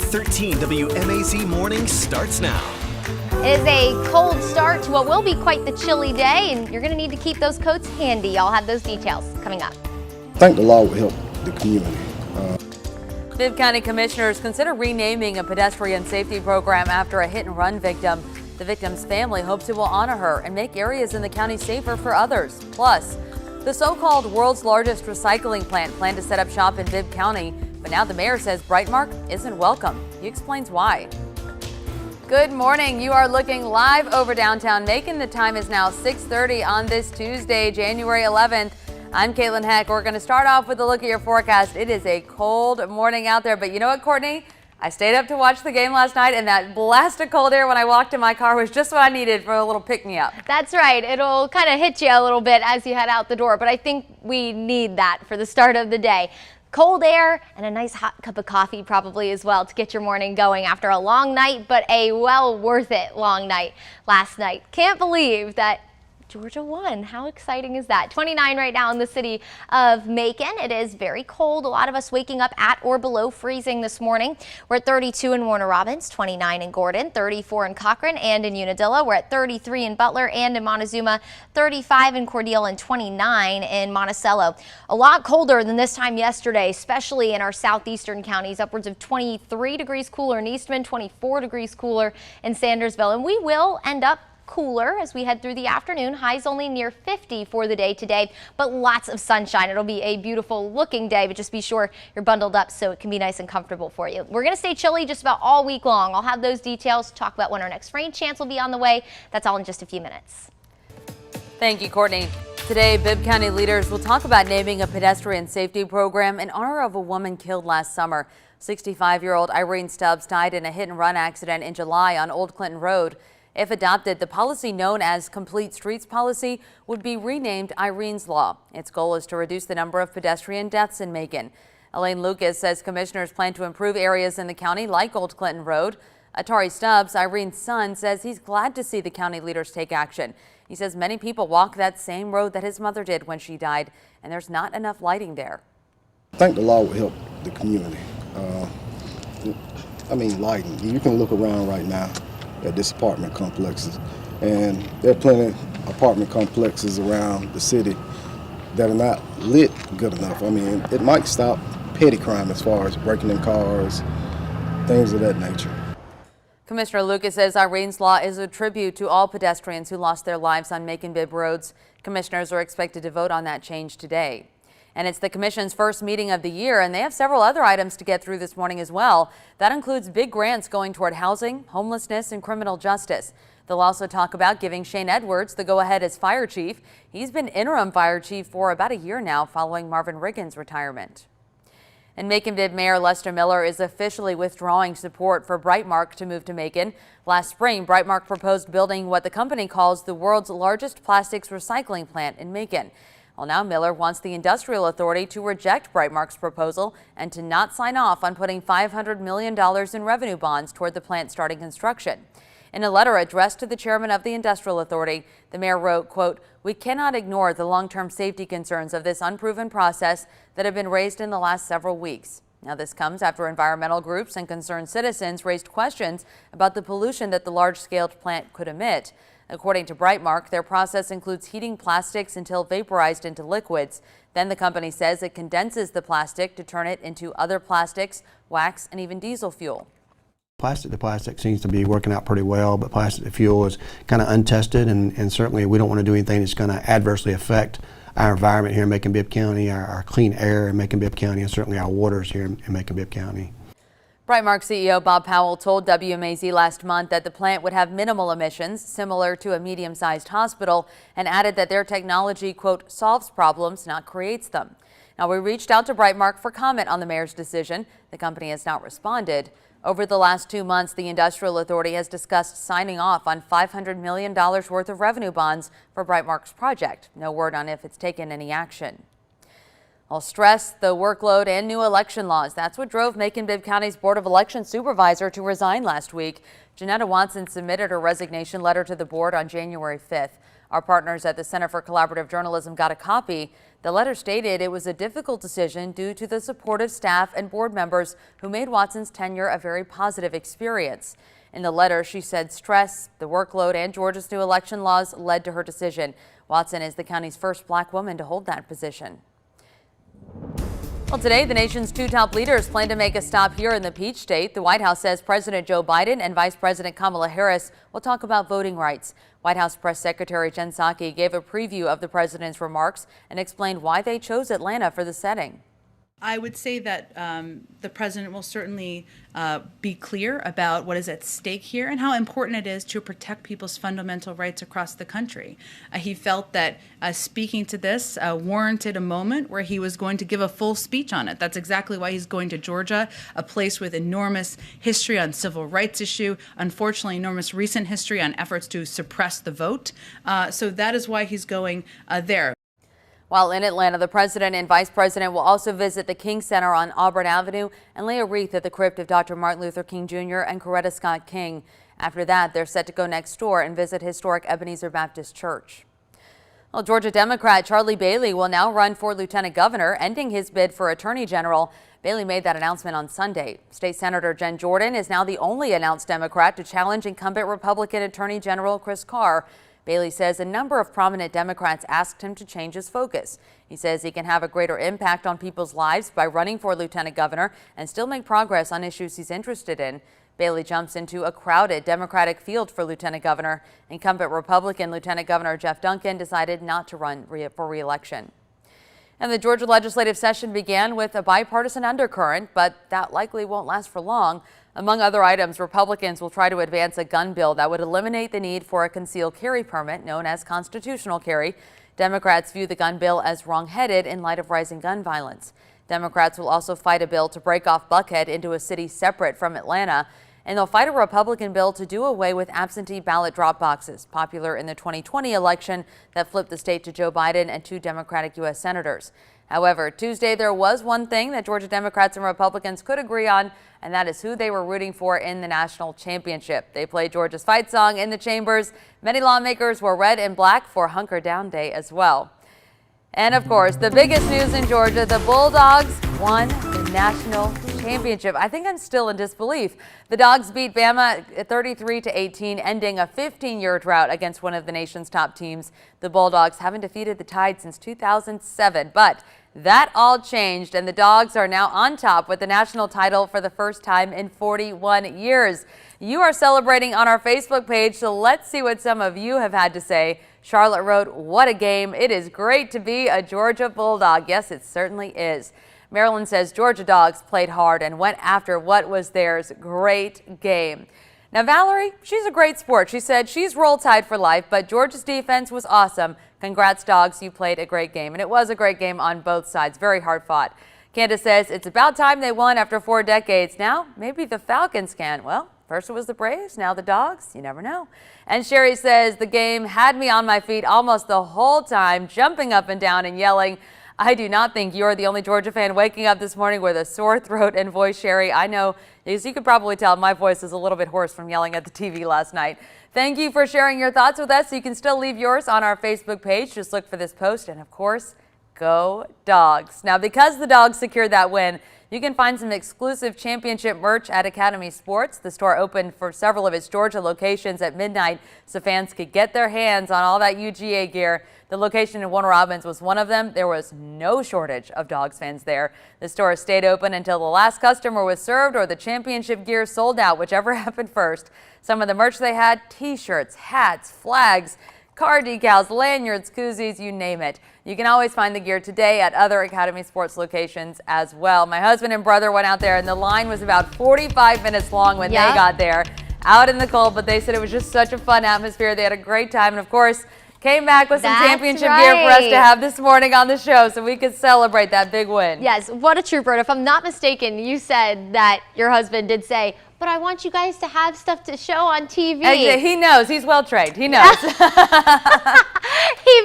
13 WMAZ Morning starts now. It is a cold start to what will be quite the chilly day, and you're going to need to keep those coats handy. I'll have those details coming up. I think the law will help the community. Bibb County commissioners consider renaming a pedestrian safety program after a hit-and-run victim. The victim's family hopes it will honor her and make areas in the county safer for others. Plus, the so-called world's largest recycling plant planned to set up shop in Bibb County, but now the mayor says Brightmark isn't welcome. He explains why. Good morning. You are looking live over downtown Macon. The time is now 6:30 on this Tuesday, January 11th. I'm Caitlin Heck. We're going to start off with a look at your forecast. It is a cold morning out there, but you know what, Courtney? I stayed up to watch the game last night, and that blast of cold air when I walked in my car was just what I needed for a little pick-me-up. That's right. It'll kind of hit you a little bit as you head out the door, but I think we need that for the start of the day. Cold air and a nice hot cup of coffee probably as well to get your morning going after a long night, but a well worth it long night last night. Can't believe that Georgia won. How exciting is that? 29 right now in the city of Macon. It is very cold. A lot of us waking up at or below freezing this morning. We're at 32 in Warner Robins, 29 in Gordon, 34 in Cochran and in Unadilla. We're at 33 in Butler and in Montezuma, 35 in Cordele and 29 in Monticello. A lot colder than this time yesterday, especially in our southeastern counties. Upwards of 23 degrees cooler in Eastman, 24 degrees cooler in Sandersville. And we will end up cooler as we head through the afternoon. Highs only near 50 for the day today, but lots of sunshine. It'll be a beautiful looking day, but just be sure you're bundled up so it can be nice and comfortable for you. We're going to stay chilly just about all week long. I'll have those details, talk about when our next rain chance will be on the way. That's all in just a few minutes. Thank you, Courtney. Today, Bibb County leaders will talk about naming a pedestrian safety program in honor of a woman killed last summer. 65-year-old Irene Stubbs died in a hit-and-run accident in July on Old Clinton Road. If adopted, the policy known as Complete Streets Policy would be renamed Irene's Law. Its goal is to reduce the number of pedestrian deaths in Macon. Elaine Lucas says commissioners plan to improve areas in the county like Old Clinton Road. Atari Stubbs, Irene's son, says he's glad to see the county leaders take action. He says many people walk that same road that his mother did when she died, and there's not enough lighting there. I think the law will help the community. Lighting. You can look around right now at this apartment complexes, and there are plenty of apartment complexes around the city that are not lit good enough. It might stop petty crime as far as breaking in cars, things of that nature. Commissioner Lucas says Irene's Law is a tribute to all pedestrians who lost their lives on Macon-Bibb roads. Commissioners are expected to vote on that change today. And it's the commission's first meeting of the year, and they have several other items to get through this morning as well. That includes big grants going toward housing, homelessness, and criminal justice. They'll also talk about giving Shane Edwards the go-ahead as fire chief. He's been interim fire chief for about a year now following Marvin Riggins' retirement. And Macon-Bibb Mayor Lester Miller is officially withdrawing support for Brightmark to move to Macon. Last spring, Brightmark proposed building what the company calls the world's largest plastics recycling plant in Macon. Well, now Miller wants the Industrial Authority to reject Brightmark's proposal and to not sign off on putting $500 million in revenue bonds toward the plant starting construction. In a letter addressed to the chairman of the Industrial Authority, the mayor wrote, quote, "We cannot ignore the long-term safety concerns of this unproven process that have been raised in the last several weeks." Now, this comes after environmental groups and concerned citizens raised questions about the pollution that the large-scale plant could emit. According to Brightmark, their process includes heating plastics until vaporized into liquids. Then the company says it condenses the plastic to turn it into other plastics, wax, and even diesel fuel. Plastic to plastic seems to be working out pretty well, but plastic to fuel is kind of untested, and certainly we don't want to do anything that's going to adversely affect our environment here in Macon-Bibb County, our clean air in Macon-Bibb County, and certainly our waters here in Macon-Bibb County. Brightmark CEO Bob Powell told WMAZ last month that the plant would have minimal emissions, similar to a medium-sized hospital, and added that their technology, quote, solves problems, not creates them. Now, we reached out to Brightmark for comment on the mayor's decision. The company has not responded. Over the last 2 months, the Industrial Authority has discussed signing off on $500 million worth of revenue bonds for Brightmark's project. No word on if it's taken any action. All stress, the workload, and new election laws. That's what drove Macon-Bibb County's Board of Election supervisor to resign last week. Janetta Watson submitted her resignation letter to the board on January 5th. Our partners at the Center for Collaborative Journalism got a copy. The letter stated it was a difficult decision due to the supportive staff and board members who made Watson's tenure a very positive experience. In the letter, she said stress, the workload, and Georgia's new election laws led to her decision. Watson is the county's first black woman to hold that position. Well, today, the nation's two top leaders plan to make a stop here in the Peach State. The White House says President Joe Biden and Vice President Kamala Harris will talk about voting rights. White House Press Secretary Jen Psaki gave a preview of the president's remarks and explained why they chose Atlanta for the setting. I would say that the president will certainly be clear about what is at stake here and how important it is to protect people's fundamental rights across the country. He felt that speaking to this warranted a moment where he was going to give a full speech on it. That's exactly why he's going to Georgia, a place with enormous history on civil rights issue, unfortunately enormous recent history on efforts to suppress the vote. So that is why he's going there. While in Atlanta, the president and vice president will also visit the King Center on Auburn Avenue and lay a wreath at the crypt of Dr. Martin Luther King Jr. and Coretta Scott King. After that, they're set to go next door and visit historic Ebenezer Baptist Church. Well, Georgia Democrat Charlie Bailey will now run for lieutenant governor, ending his bid for attorney general. Bailey made that announcement on Sunday. State Senator Jen Jordan is now the only announced Democrat to challenge incumbent Republican Attorney General Chris Carr. Bailey says a number of prominent Democrats asked him to change his focus. He says he can have a greater impact on people's lives by running for lieutenant governor and still make progress on issues he's interested in. Bailey jumps into a crowded Democratic field for lieutenant governor. Incumbent Republican Lieutenant Governor Jeff Duncan decided not to run for re-election. And the Georgia legislative session began with a bipartisan undercurrent, but that likely won't last for long. Among other items, Republicans will try to advance a gun bill that would eliminate the need for a concealed carry permit known as constitutional carry. Democrats view the gun bill as wrong-headed in light of rising gun violence. Democrats will also fight a bill to break off Buckhead into a city separate from Atlanta. And they'll fight a Republican bill to do away with absentee ballot drop boxes, popular in the 2020 election that flipped the state to Joe Biden and two Democratic U.S. senators. However, Tuesday there was one thing that Georgia Democrats and Republicans could agree on, and that is who they were rooting for in the national championship. They played Georgia's fight song in the chambers. Many lawmakers wore red and black for Hunker Down Day as well. And of course, the biggest news in Georgia, the Bulldogs won the national championship. I think I'm still in disbelief. The Dogs beat Bama 33-18, ending a 15-year drought against one of the nation's top teams. The Bulldogs haven't defeated the Tide since 2007, but that all changed, and the Dogs are now on top with the national title for the first time in 41 years. You are celebrating on our Facebook page, so let's see what some of you have had to say. Charlotte wrote, "What a game. It is great to be a Georgia Bulldog." Yes, it certainly is. Marilyn says Georgia Dogs played hard and went after what was theirs. Great game. Now, Valerie, she's a great sport. She said she's Roll Tide for life, but Georgia's defense was awesome. Congrats, Dogs. You played a great game. And it was a great game on both sides. Very hard fought. Candace says it's about time they won after 4 decades. Now, maybe the Falcons can. Well, first it was the Braves, now the Dogs. You never know. And Sherry says the game had me on my feet almost the whole time, jumping up and down and yelling. I do not think you're the only Georgia fan waking up this morning with a sore throat and voice, Sherry. I know, as you could probably tell, my voice is a little bit hoarse from yelling at the TV last night. Thank you for sharing your thoughts with us. You can still leave yours on our Facebook page. Just look for this post. And of course, go Dogs. Now, because the Dogs secured that win, you can find some exclusive championship merch at Academy Sports. The store opened for several of its Georgia locations at midnight, so fans could get their hands on all that UGA gear. The location in Warner Robins was one of them. There was no shortage of Dogs fans there. The store stayed open until the last customer was served or the championship gear sold out, whichever happened first. Some of the merch they had, t-shirts, hats, flags, car decals, lanyards, koozies, you name it. You can always find the gear today at other Academy Sports locations as well. My husband and brother went out there and the line was about 45 minutes long when they got there, out in the cold, but they said it was just such a fun atmosphere. They had a great time, and of course, came back with some championship gear for us to have this morning on the show so we could celebrate that big win. Yes, what a trooper. If I'm not mistaken, you said that your husband did say, but I want you guys to have stuff to show on TV. He knows. He's well trained. He knows. He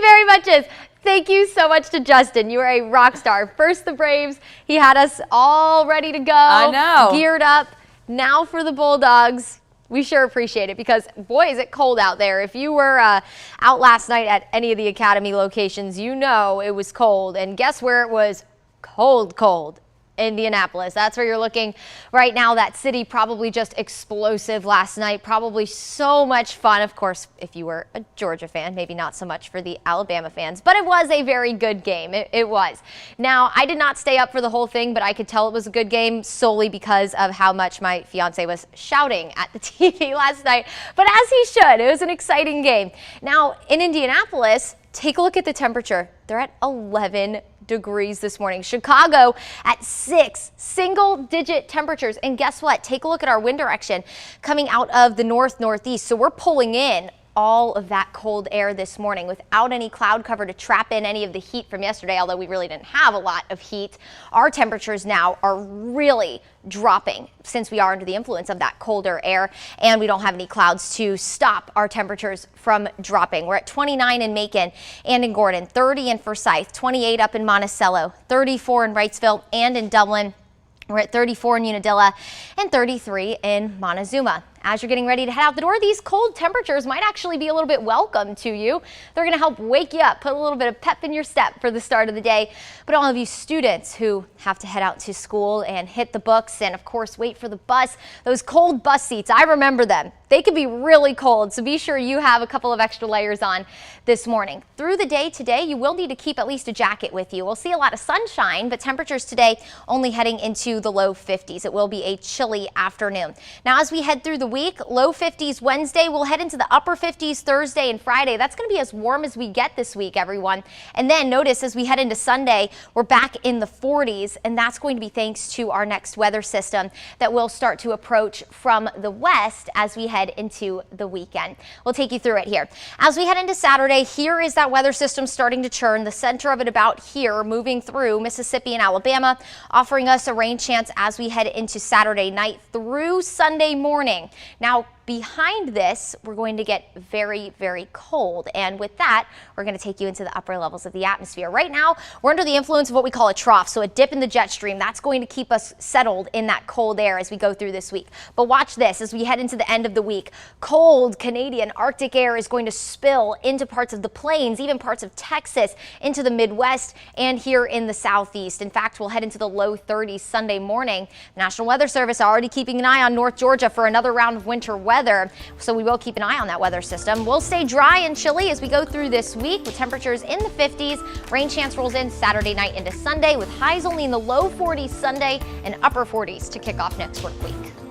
very much is. Thank you so much to Justin. You are a rock star. First the Braves. He had us all ready to go. I know. Geared up. Now for the Bulldogs. We sure appreciate it because, boy, is it cold out there. If you were out last night at any of the Academy locations, you know it was cold. And guess where it was cold? Indianapolis. That's where you're looking right now. That city probably just explosive last night. Probably so much fun. Of course, if you were a Georgia fan, maybe not so much for the Alabama fans, but it was a very good game. It was. Now, I did not stay up for the whole thing, but I could tell it was a good game solely because of how much my fiance was shouting at the TV last night. But as he should, it was an exciting game. Now, in Indianapolis, take a look at the temperature. They're at 11 degrees this morning. Chicago at 6, single-digit temperatures. And guess what? Take a look at our wind direction coming out of the northeast. So we're pulling in all of that cold air this morning without any cloud cover to trap in any of the heat from yesterday, although we really didn't have a lot of heat. Our temperatures now are really dropping since we are under the influence of that colder air, and we don't have any clouds to stop our temperatures from dropping. We're at 29 in Macon and in Gordon, 30 in Forsyth, 28 up in Monticello, 34 in Wrightsville and in Dublin. We're at 34 in Unadilla and 33 in Montezuma. As you're getting ready to head out the door, these cold temperatures might actually be a little bit welcome to you. They're going to help wake you up, put a little bit of pep in your step for the start of the day. But all of you students who have to head out to school and hit the books and, of course, wait for the bus, those cold bus seats, I remember them. They could be really cold, so be sure you have a couple of extra layers on this morning. Through the day today, you will need to keep at least a jacket with you. We'll see a lot of sunshine, but temperatures today only heading into the low 50s. It will be a chilly afternoon. Now, as we head through the week, low 50s Wednesday, we'll head into the upper 50s Thursday and Friday. That's going to be as warm as we get this week, everyone. And then notice as we head into Sunday, we're back in the 40s, and that's going to be thanks to our next weather system that will start to approach from the west as we head into the weekend. We'll take you through it here. As we head into Saturday, here is that weather system starting to churn. The center of it about here, moving through Mississippi and Alabama, offering us a rain chance as we head into Saturday night through Sunday morning. Now, behind this, we're going to get very, very cold. And with that, we're going to take you into the upper levels of the atmosphere. Right now, we're under the influence of what we call a trough, so a dip in the jet stream. That's going to keep us settled in that cold air as we go through this week. But watch this as we head into the end of the week. Cold Canadian Arctic air is going to spill into parts of the plains, even parts of Texas, into the Midwest and here in the Southeast. In fact, we'll head into the low 30s Sunday morning. The National Weather Service already keeping an eye on North Georgia for another round of winter weather, so we will keep an eye on that weather system. We'll stay dry and chilly as we go through this week with temperatures in the 50s. Rain chance rolls in Saturday night into Sunday with highs only in the low 40s Sunday and upper 40s to kick off next work week.